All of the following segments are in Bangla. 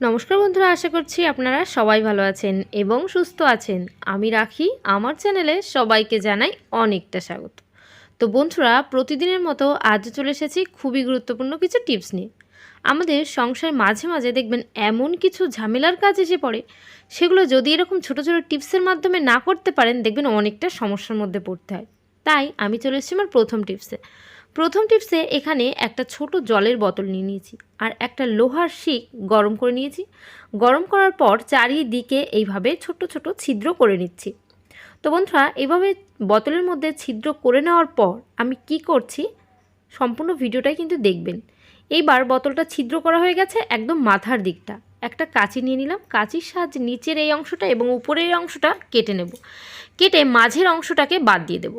নমস্কার বন্ধুরা, আশা করছি আপনারা সবাই ভালো আছেন এবং সুস্থ আছেন। আমি রাখি, আমার চ্যানেলে সবাইকে জানাই অনেকটা স্বাগত। তো বন্ধুরা, প্রতিদিনের মতো আজ চলে এসেছি খুবই গুরুত্বপূর্ণ কিছু টিপস নিয়ে। আমাদের সংসারে মাঝে মাঝে দেখবেন এমন কিছু ঝামেলার কাজ এসে পড়ে, সেগুলো যদি এরকম ছোট ছোট টিপসের মাধ্যমে না করতে পারেন, দেখবেন অনেকটা সমস্যার মধ্যে পড়তে হয়। তাই আমি চলে এসেছি আমার প্রথম টিপসে এখানে একটা ছোট জলের বোতল নিয়ে নিয়েছি আর একটা লোহার শিক গরম করে নিয়েছি। গরম করার পর চারিদিকে এইভাবে ছোট ছোট ছিদ্র করে নিচ্ছি। তো বন্ধুরা, এইভাবে বোতলের মধ্যে ছিদ্র করে নেওয়ার পর আমি কি করছি, সম্পূর্ণ ভিডিওটাই কিন্তু দেখবেন। এইবার বোতলটা ছিদ্র করা হয়ে গেছে একদম মাথার দিকটা। একটা কাঁচি নিয়ে নিলাম, কাঁচির সাহায্যে নিচের এই অংশটা এবং উপরের অংশটা কেটে নেব। কেটে মাঝের অংশটাকে বাদ দিয়ে দেব।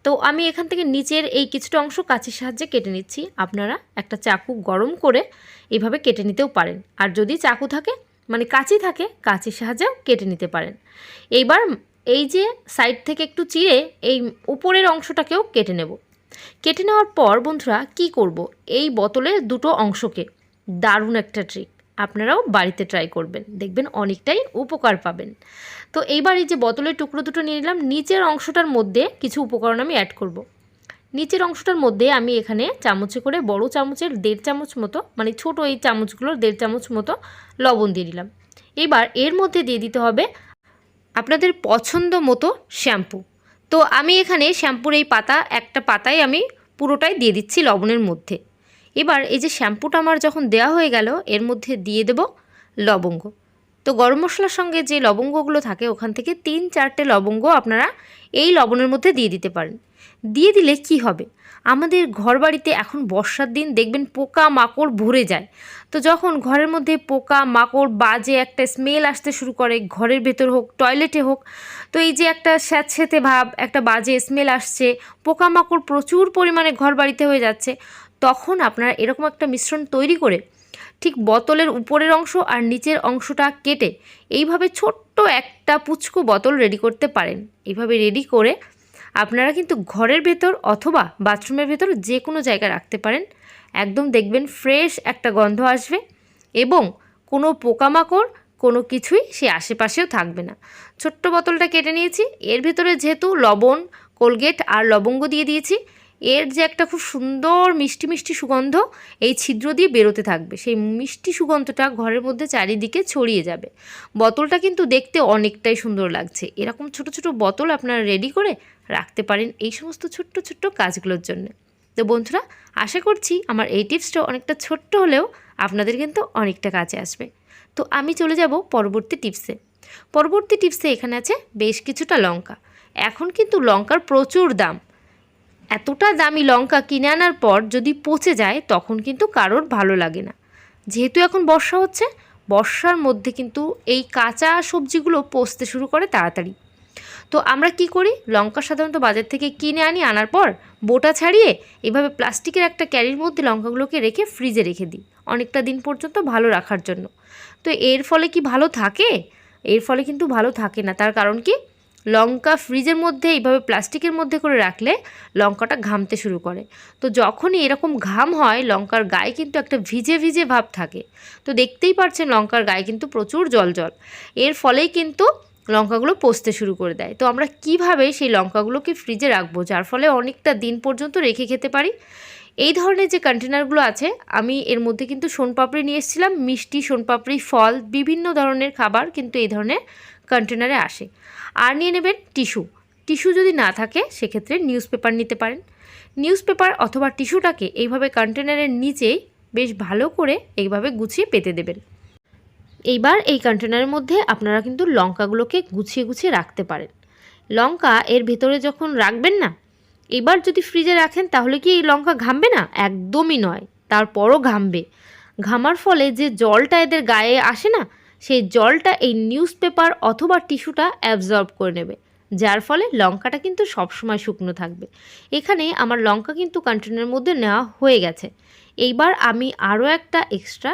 তো আমি এখান থেকে নিচের এই কিছুটা অংশ কাঁচির সাহায্যে কেটে নিচ্ছি। আপনারা একটা চাকু গরম করে এইভাবে কেটে নিতেও পারেন, আর যদি চাকু থাকে মানে কাঁচি থাকে, কাঁচির সাহায্যেও কেটে নিতে পারেন। এইবার এই যে সাইড থেকে একটু চিড়ে এই উপরের অংশটাকেও কেটে নেব। কেটে নেওয়ার পর বন্ধুরা কি করব, এই বোতলের দুটো অংশকে, দারুণ একটা ট্রিক, আপনারাও বাড়িতে ট্রাই করবেন, দেখবেন অনেকটাই উপকার পাবেন। তো এইবার এই যে বোতলের টুকরো দুটো নিয়ে নিলাম, নিচের অংশটার মধ্যে কিছু উপকরণ আমি অ্যাড করব। নিচের অংশটার মধ্যে আমি এখানে চামচে করে বড় চামচের 1.5 চামচ মতো, মানে ছোট এই চামচগুলোর 1.5 চামচ মতো লবণ দিয়ে দিলাম। এবার এর মধ্যে দিয়ে দিতে হবে আপনাদের পছন্দ মতো শ্যাম্পু। তো আমি এখানে শ্যাম্পুর এই একটা পাতায় আমি পুরোটাই দিয়ে দিচ্ছি লবণের মধ্যে। এবার এই যে শ্যাম্পুটা আমার যখন দেওয়া হয়ে গেল, এর মধ্যে দিয়ে দেব লবঙ্গ। তো গরম মশলার সঙ্গে যে লবঙ্গগুলো থাকে ওখান থেকে 3-4টে লবঙ্গ আপনারা এই লবণের মধ্যে দিয়ে দিতে পারেন। দিয়ে দিলে কি হবে, আমাদের ঘরবাড়িতে এখন বর্ষার দিন দেখবেন পোকা মাকড় ভরে যায়। তো যখন ঘরের মধ্যে পোকা মাকড় বাজে একটা স্মেল আসতে শুরু করে, ঘরের ভেতর হোক টয়লেটে হোক, তো এই যে একটা স্যাঁতস্যাঁতে ভাব, একটা বাজে স্মেল আসছে, পোকামাকড় প্রচুর পরিমাণে ঘর বাড়িতে হয়ে যাচ্ছে, তখন আপনারা এরকম একটা মিশ্রণ তৈরি করে ঠিক বোতলের উপরের অংশ আর নিচের অংশটা কেটে এইভাবে ছোট্ট একটা পুচকু বোতল রেডি করতে পারেন। এইভাবে রেডি করে আপনারা কিন্তু ঘরের ভেতর অথবা বাথরুমের ভেতর যে কোনো জায়গায় রাখতে পারেন। একদম দেখবেন ফ্রেশ একটা গন্ধ আসবে এবং কোনো পোকামাকড় কোনো কিছুই সে আশেপাশেও থাকবে না। ছোট্ট বোতলটা কেটে নিয়েছি, এর ভেতরে যেহেতু লবণ, কোলগেট আর লবঙ্গ দিয়ে দিয়েছি, এর যে একটা খুব সুন্দর মিষ্টি মিষ্টি সুগন্ধ এই ছিদ্র দিয়ে বেরোতে থাকবে। সেই মিষ্টি সুগন্ধটা ঘরের মধ্যে চারিদিকে ছড়িয়ে যাবে। বোতলটা কিন্তু দেখতে অনেকটাই সুন্দর লাগছে। এরকম ছোট ছোট বোতল আপনারা রেডি করে রাখতে পারেন এই সমস্ত ছোট্ট ছোট্ট কাজগুলোর জন্য। তো বন্ধুরা, আশা করছি আমার এই টিপসটা অনেকটা ছোট্ট হলেও আপনাদের কিন্তু অনেকটা কাজে আসবে। তো আমি চলে যাব পরবর্তী টিপসে এখানে আছে বেশ কিছুটা লঙ্কা। এখন কিন্তু লঙ্কার প্রচুর দাম। এতটা দামি লঙ্কা কিনে আনার পর যদি পচে যায় তখন কিন্তু কারোর ভালো লাগে না। যেহেতু এখন বর্ষা হচ্ছে, বর্ষার মধ্যে কিন্তু এই কাঁচা সবজিগুলো পচতে শুরু করে তাড়াতাড়ি। তো আমরা কি করি, লঙ্কা সাধারণত বাজার থেকে কিনে আনার পর বোটা ছাড়িয়ে এভাবে প্লাস্টিকের একটা ক্যারির মধ্যে লঙ্কাগুলোকে রেখে ফ্রিজে রেখে দিই অনেকটা দিন পর্যন্ত ভালো রাখার জন্য। তো এর ফলে কি ভালো থাকে? এর ফলে কিন্তু ভালো থাকে না। তার কারণ কি, লঙ্কা ফ্রিজের মধ্যে এইভাবে প্লাস্টিকের মধ্যে করে রাখলে লঙ্কাটা ঘামতে শুরু করে। তো যখনই এরকম ঘাম হয়, লঙ্কার গায়ে কিন্তু একটা ভিজে ভিজে ভাব থাকে। তো দেখতেই পাচ্ছেন লঙ্কার গায়ে কিন্তু প্রচুর জল জল। এর ফলেই কিন্তু লঙ্কাগুলো পচতে শুরু করে দেয়। তো আমরা কিভাবে সেই লঙ্কাগুলোকে ফ্রিজে রাখবো যার ফলে অনেকটা দিন পর্যন্ত রেখে খেতে পারি? এই ধরনের যে কন্টেনারগুলো আছে, আমি এর মধ্যে কিন্তু সোনপাপড়ি নিয়ে এসেছিলাম, মিষ্টি সোনপাপড়ি, ফল, বিভিন্ন ধরনের খাবার কিন্তু এই ধরনের কন্টেনারে আসে। আর নিয়ে নেবেন টিস্যু যদি না থাকে সেক্ষেত্রে নিউজ পেপার নিতে পারেন। নিউজ পেপার অথবা টিস্যুটাকে এইভাবে কন্টেনারের নিচে বেশ ভালো করে এইভাবে গুছিয়ে পেতে দেবেন। এইবার এই কন্টেনারের মধ্যে আপনারা কিন্তু লঙ্কাগুলোকে গুছিয়ে গুছিয়ে রাখতে পারেন। লঙ্কা এর ভেতরে যখন রাখবেন না, এবার যদি ফ্রিজে রাখেন তাহলে কি এই লঙ্কা ঘামবে না? একদমই নয়, তারপরও ঘামবে। ঘামার ফলে যে জলটা এদের গায়ে আসে না, সেই জলটা এই নিউজ পেপার অথবা টিস্যুটা অ্যাবজর্ব করে নেবে, যার ফলে লঙ্কাটা কিন্তু সবসময় শুকনো থাকবে। এখানে আমার লঙ্কা কিন্তু কন্টেনারের মধ্যে নেওয়া হয়ে গেছে। এইবার আমি আরও একটা এক্সট্রা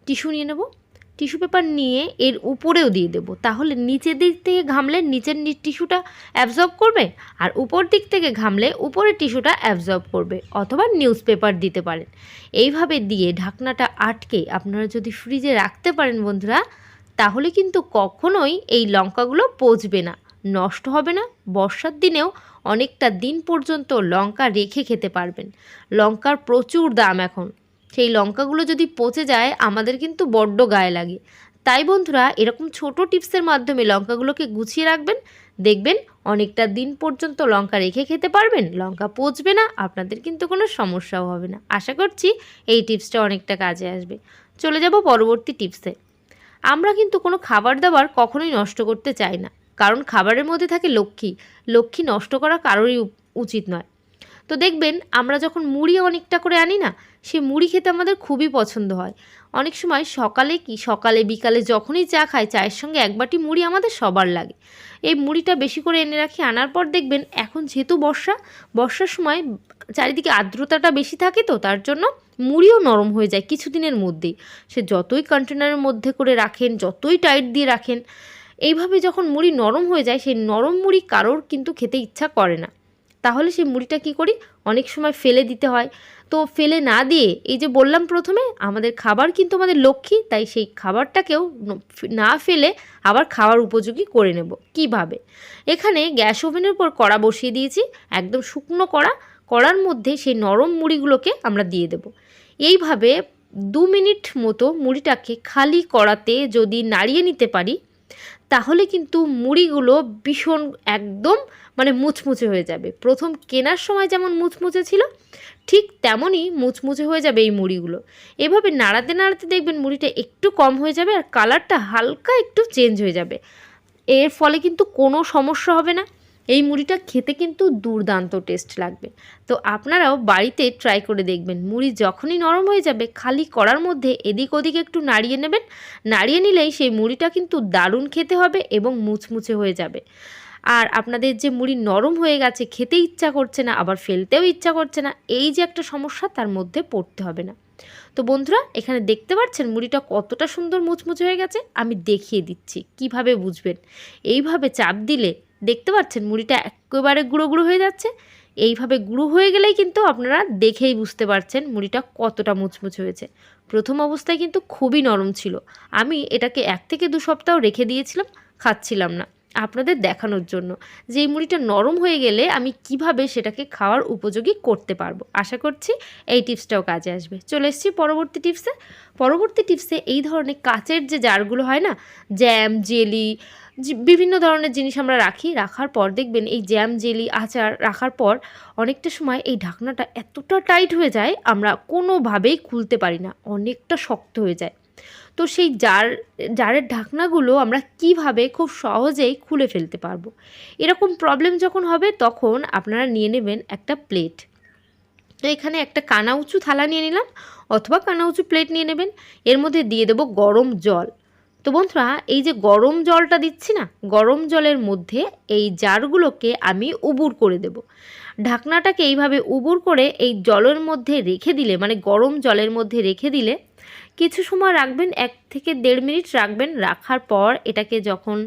টিস্যু নিয়ে নেব। টিস্যু পেপার নিয়ে এর উপরেও দিয়ে দেবো, তাহলে নিচের দিক থেকে ঘামলে নিচের টিস্যুটা অ্যাবজর্ব করবে, আর উপর দিক থেকে ঘামলে উপরের টিস্যুটা অ্যাবজর্ব করবে। অথবা নিউজ পেপার দিতে পারেন। এইভাবে দিয়ে ঢাকনাটা আটকে আপনারা যদি ফ্রিজে রাখতে পারেন বন্ধুরা, তাহলে কিন্তু কখনোই এই লঙ্কাগুলো পচবে না, নষ্ট হবে না। বর্ষার দিনেও অনেকটা দিন পর্যন্ত লঙ্কা রেখে খেতে পারবেন। লঙ্কার প্রচুর দাম এখন, সেই লঙ্কাগুলো যদি পচে যায় আমাদের কিন্তু বড্ড গায়ে লাগে। তাই বন্ধুরা এরকম ছোট টিপসের মাধ্যমে লঙ্কাগুলোকে গুছিয়ে রাখবেন, দেখবেন অনেকটা দিন পর্যন্ত লঙ্কা রেখে খেতে পারবেন, লঙ্কা পচবে না, আপনাদের কিন্তু কোনো সমস্যাও হবে না। আশা করছি এই টিপসটা অনেকটা কাজে আসবে। চলে যাব পরবর্তী টিপসে। আমরা কিন্তু কোনো খাবার দাবার কখনোই নষ্ট করতে চাই না, কারণ খাবারের মধ্যে থাকে লক্ষ্মী। লক্ষ্মী নষ্ট করা কারোরই উচিত নয়। তো দেখবেন আমরা যখন মুড়ি অনেকটা করে আনি না, সেই মুড়ি খেতে আমাদের খুবই পছন্দ হয়। অনেক সময় সকালে বিকালে যখনই চা খাই, চায়ের সঙ্গে এক বাটি মুড়ি আমাদের সবার লাগে। এই মুড়িটা বেশি করে এনে রাখি, আনার পর দেখবেন এখন যেহেতু বর্ষার সময় চারিদিকে আর্দ্রতাটা বেশি থাকে, তো তার জন্য মুড়িও নরম হয়ে যায় কিছুদিনের মধ্যেই। সে যতই কন্টেনারের মধ্যে করে রাখেন, যতই টাইট দিয়ে রাখেন, এইভাবে যখন মুড়ি নরম হয়ে যায়, সেই নরম মুড়ি কারোর কিন্তু খেতে ইচ্ছা করে না। তাহলে সেই মুড়িটা কী করি, অনেক সময় ফেলে দিতে হয়। তো ফেলে না দিয়ে, এই যে বললাম প্রথমে, আমাদের খাবার কিন্তু আমাদের লক্ষ্মী, তাই সেই খাবারটাকেও না ফেলে আবার খাওয়ার উপযোগী করে নেব। কিভাবে? এখানে গ্যাস ওভেনের উপর কড়া বসিয়ে দিয়েছি, একদম শুকনো কড়ার মধ্যে সেই নরম মুড়িগুলোকে আমরা দিয়ে দেব। এইভাবে 2 মিনিট মতো মুড়িটাকে খালি কড়াতে যদি নাড়িয়ে নিতে পারি, তাহলে কিন্তু মুড়িগুলো ভীষণ একদম মুচমুচে হয়ে যাবে। প্রথম কেনার সময় যেমন মুচমুচে ছিল, ঠিক তেমনই মুচমুচে হয়ে যাবে এই মুড়িগুলো। এভাবে নাড়াতে নাড়াতে দেখবেন মুড়িটা একটু কম হয়ে যাবে আর কালারটা হালকা একটু চেঞ্জ হয়ে যাবে। এর ফলে কিন্তু কোনো সমস্যা হবে না। এই মুড়িটা খেতে কিন্তু দুর্দান্ত টেস্ট লাগবে। তো আপনারাও বাড়িতে ট্রাই করে দেখবেন। মুড়ি যখনই নরম হয়ে যাবে, খালি কড়ার মধ্যে এদিক ওদিক একটু নাড়িয়ে নেবেন। নাড়িয়ে নিলেই সেই মুড়িটা কিন্তু দারুণ খেতে হবে এবং মুচমুচে হয়ে যাবে। আর আপনাদের যে মুড়ি নরম হয়ে গেছে, খেতে ইচ্ছা করছে না, আবার ফেলতেও ইচ্ছা করছে না, এই যে একটা সমস্যা, তার মধ্যে পড়তে হবে না। তো বন্ধুরা এখানে দেখতে পাচ্ছেন মুড়িটা কতটা সুন্দর মুচমুচে হয়ে গেছে। আমি দেখিয়ে দিচ্ছি কিভাবে বুঝবেন। এইভাবে চাপ দিলে দেখতে পাচ্ছেন মুড়িটা একেবারে গুঁড়ো গুঁড়ো হয়ে যাচ্ছে। এইভাবে গুঁড়ো হয়ে গেলেই কিন্তু আপনারা দেখেই বুঝতে পারছেন মুড়িটা কতটা মুচমুচে হয়েছে। প্রথম অবস্থায় কিন্তু খুবই নরম ছিল। আমি এটাকে 1 থেকে 2 সপ্তাহ রেখে দিয়েছিলাম, খাচ্ছিলাম না, আপনাদের দেখানোর জন্য যে এই মুড়িটা নরম হয়ে গেলে আমি কিভাবে সেটাকে খাওয়ার উপযোগী করতে পারবো। আশা করছি এই টিপসটাও কাজে আসবে। চলে এসেছি পরবর্তী টিপসে এই ধরনের কাচের যে জারগুলো হয় না, জ্যাম, জেলি, বিভিন্ন ধরনের জিনিস আমরা রাখার পর দেখবেন এই জ্যাম, জেলি, আচার রাখার পর অনেকটা সময় এই ঢাকনাটা এতটা টাইট হয়ে যায়, আমরা কোনোভাবেই খুলতে পারি না, অনেকটা শক্ত হয়ে যায়। তো সেই জারের ঢাকনাগুলো আমরা কিভাবে খুব সহজেই খুলে ফেলতে পারবো। এরকম প্রবলেম যখন হবে, তখন আপনারা নিয়ে নেবেন একটা প্লেট। তো এখানে একটা কানা উঁচু থালা নিয়ে নিলাম, অথবা কানা উঁচু প্লেট নিয়ে নেবেন। এর মধ্যে দিয়ে দেবো গরম জল। তো বন্ধুরা এই যে গরম জলটা দিচ্ছি না, গরম জলের মধ্যে এই জারগুলোকে আমি উবুর করে দেব। ঢাকনাটাকে এইভাবে উবুর করে এই জলের মধ্যে রেখে দিলে, গরম জলের মধ্যে রেখে দিলে কিছু সময় রাখবেন, 1 থেকে 1.5 মিনিট রাখবেন। রাখার পর এটাকে যখন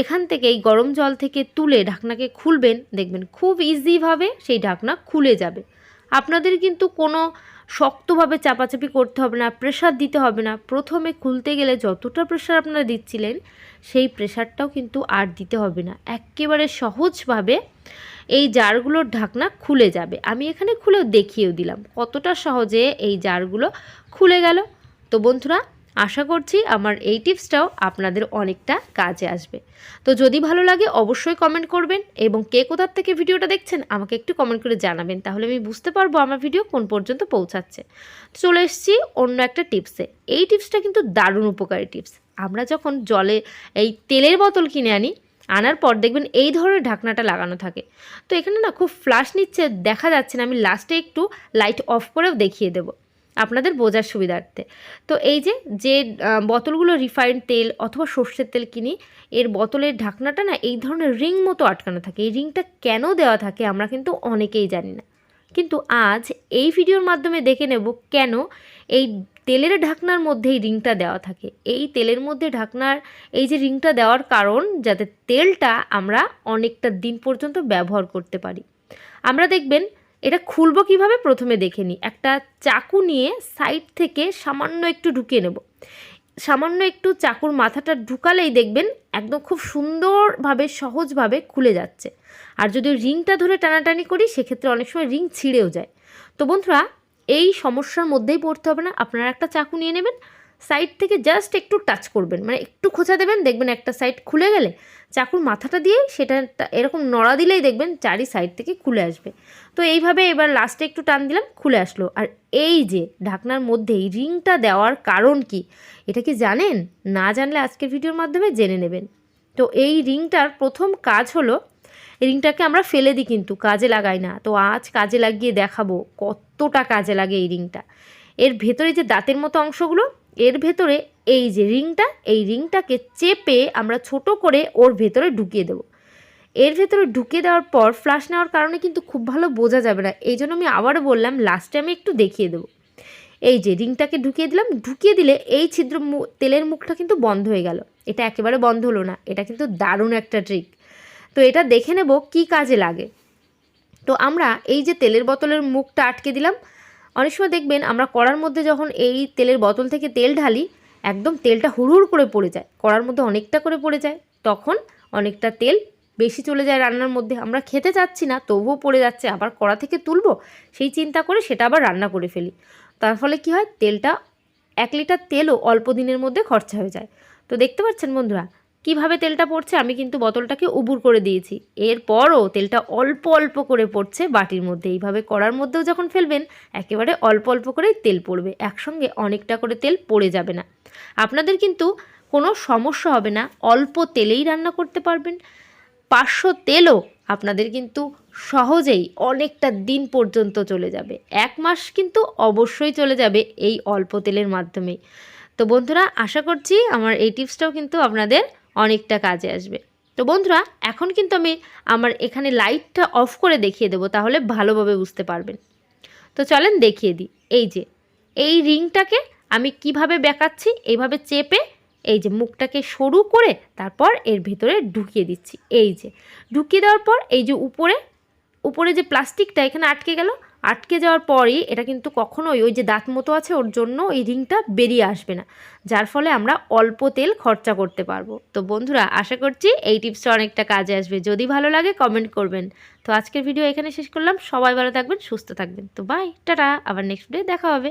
এখান থেকে এই গরম জল থেকে তুলে ঢাকনাকে খুলবেন, দেখবেন খুব ইজিভাবে সেই ঢাকনা খুলে যাবে। আপনাদের কিন্তু কোনো শক্তভাবে চাপাচাপি করতে হবে না, প্রেশার দিতে হবে না। প্রথমে খুলতে গেলে যতটা প্রেশার আপনারা দিচ্ছিলেন, সেই প্রেশারটাও কিন্তু আর দিতে হবে না। একেবারে সহজভাবে এই জারগুলোর ঢাকনা খুলে যাবে। আমি এখানে খুলেও দেখিয়েও দিলাম কতটা সহজে এই জারগুলো খুলে গেল। তো বন্ধুরা আশা করছি আমার এই টিপসটাও আপনাদের অনেকটা কাজে আসবে। তো যদি ভালো লাগে অবশ্যই কমেন্ট করবেন, এবং কে কোথার থেকে ভিডিওটা দেখছেন আমাকে একটু কমেন্ট করে জানাবেন, তাহলে আমি বুঝতে পারবো আমার ভিডিও কোন পর্যন্ত পৌঁছাচ্ছে। চলে এসেছি অন্য একটা টিপসে। এই টিপসটা কিন্তু দারুণ উপকারী টিপস। আমরা যখন এই তেলের বোতল কিনে আনার পর দেখবেন এই ধরনের ঢাকনাটা লাগানো থাকে। তো এখানে না খুব ফ্লাশ নিচ্ছে, দেখা যাচ্ছে না, আমি লাস্টে একটু লাইট অফ করেও দেখিয়ে দেবো আপনাদের বোঝার সুবিধার্থে। তো এই যে বোতলগুলো রিফাইন্ড তেল অথবা সর্ষের তেল কিনি, এর বোতলের ঢাকনাটা না এই ধরনের রিং মতো আটকানো থাকে। এই রিংটা কেন দেওয়া থাকে আমরা কিন্তু অনেকেই জানি না, কিন্তু আজ এই ভিডিওর মাধ্যমে দেখে নেব কেন এই তেলের ঢাকনার মধ্যে এই রিংটা দেওয়া থাকে। এই তেলের মধ্যে ঢাকনার এই যে রিংটা দেওয়ার কারণ, যাতে তেলটা আমরা অনেকটা দিন পর্যন্ত ব্যবহার করতে পারি। আমরা দেখবেন এটা খুলবো কিভাবে, প্রথমে দেখে নিই। একটা চাকু নিয়ে সাইড থেকে সামান্য একটু ঢুকিয়ে নেব। সামান্য একটু চাকুর মাথাটা ঢুকালেই দেখবেন একদম খুব সুন্দরভাবে সহজভাবে খুলে যাচ্ছে। আর যদি রিংটা ধরে টানাটানি করি সেক্ষেত্রে অনেক সময় রিং ছিঁড়েও যায়। তো বন্ধুরা, এই সমস্যার মধ্যেই পড়তে হবে না। আপনারা একটা চাকু নিয়ে নেবেন, সাইড থেকে জাস্ট একটু টাচ করবেন, মানে একটু খোঁচা দেবেন, দেখবেন একটা সাইড খুলে গেলে চাকুর মাথাটা দিয়ে সেটা এরকম নড়া দিলেই দেখবেন চারি সাইড থেকে খুলে আসবে। তো এইভাবে এবার লাস্টে একটু টান দিলাম, খুলে আসলো। আর এই যে ঢাকনার মধ্যেই রিংটা দেওয়ার কারণ কি, এটা কি জানেন? না জানলে আজকের ভিডিওর মাধ্যমে জেনে নেবেন। তো এই রিংটার প্রথম কাজ হলো, রিংটাকে আমরা ফেলে দিই কিন্তু কাজে লাগাই না। তো আজ কাজে লাগিয়ে দেখাবো কতটা কাজে লাগে এই রিংটা। এর ভেতরে যে দাঁতের মতো অংশগুলো, এর ভেতরে এই যে রিংটা, এই রিংটাকে চেপে আমরা ছোট করে ওর ভেতরে ঢুকিয়ে দেবো। এর ভেতরে ঢুকিয়ে দেওয়ার পর ফ্লাশ নেওয়ার কারণে কিন্তু খুব ভালো বোঝা যাবে না, এই জন্য আমি আবারও বললাম, লাস্টে আমি একটু দেখিয়ে দেবো। এই যে রিংটাকে ঢুকিয়ে দিলাম, ঢুকিয়ে দিলে এই ছিদ্র তেলের মুখটা কিন্তু বন্ধ হয়ে গেল। এটা একেবারে বন্ধ হলো না, এটা কিন্তু দারুণ একটা ট্রিক। তো এটা দেখে নেব কি কাজে লাগে। তো আমরা এই যে তেলের বোতলের মুখটা আটকে দিলাম। অনেক সময় দেখবেন আমরা কড়ার মধ্যে যখন এই তেলের বোতল থেকে তেল ঢালি, একদম তেলটা হুড়হুড় করে পড়ে যায়, কড়ার মধ্যে অনেকটা করে পড়ে যায়, তখন অনেকটা তেল বেশি চলে যায় রান্নার মধ্যে। আমরা খেতে চাচ্ছি না, তবুও পড়ে যাচ্ছে, আবার কড়া থেকে তুলবো সেই চিন্তা করে সেটা আবার রান্না করে ফেলি। তার ফলে কি হয়, তেলটা 1 লিটার তেলও অল্প দিনের মধ্যে খরচা হয়ে যায়। তো দেখতে পাচ্ছেন বন্ধুরা কিভাবে তেলটা পড়ছে। আমি কিন্তু বোতলটাকে উবুর করে দিয়েছি, এরপরও তেলটা অল্প অল্প করে পড়ছে বাটির মধ্যে। এইভাবে কড়ার মধ্যেও যখন ফেলবেন একেবারে অল্প অল্প করেই তেল পড়বে, একসঙ্গে অনেকটা করে তেল পড়ে যাবে না। আপনাদের কিন্তু কোনো সমস্যা হবে না, অল্প তেলেই রান্না করতে পারবেন। 500 তেলও আপনাদের কিন্তু সহজেই অনেকটা দিন পর্যন্ত চলে যাবে। 1 মাস কিন্তু অবশ্যই চলে যাবে এই অল্প তেলের মাধ্যমেই। তো বন্ধুরা, আশা করছি আমার এই টিপসটাও কিন্তু আপনাদের অনেকটা কাজে আসবে। তো বন্ধুরা, এখন কিন্তু আমি আমার এখানে লাইটটা অফ করে দেখিয়ে দেবো, তাহলে ভালোভাবে বুঝতে পারবেন। তো চলেন দেখিয়ে দিই। এই যে এই রিংটাকে আমি কিভাবে বেঁকাচ্ছি, এইভাবে চেপে এই যে মুখটাকে সরু করে তারপর এর ভেতরে ঢুকিয়ে দিচ্ছি। এই যে ঢুকিয়ে দেওয়ার পর এই যে উপরে যে প্লাস্টিকটা এখানে আটকে গেল, আটকে যাওয়ার পরই এটা কিন্তু কখনোই ওই যে দাঁত মতো আছে ওর জন্য এই রিংটা বেরিয়ে আসবে না, যার ফলে আমরা অল্প তেল খরচা করতে পারবো। তো বন্ধুরা, আশা করছি এই টিপসটা অনেকটা কাজে আসবে। যদি ভালো লাগে কমেন্ট করবেন। তো আজকের ভিডিও এখানে শেষ করলাম। সবাই ভালো থাকবেন, সুস্থ থাকবেন। তো বাই, টাটা, আবার নেক্সট ডে দেখা হবে।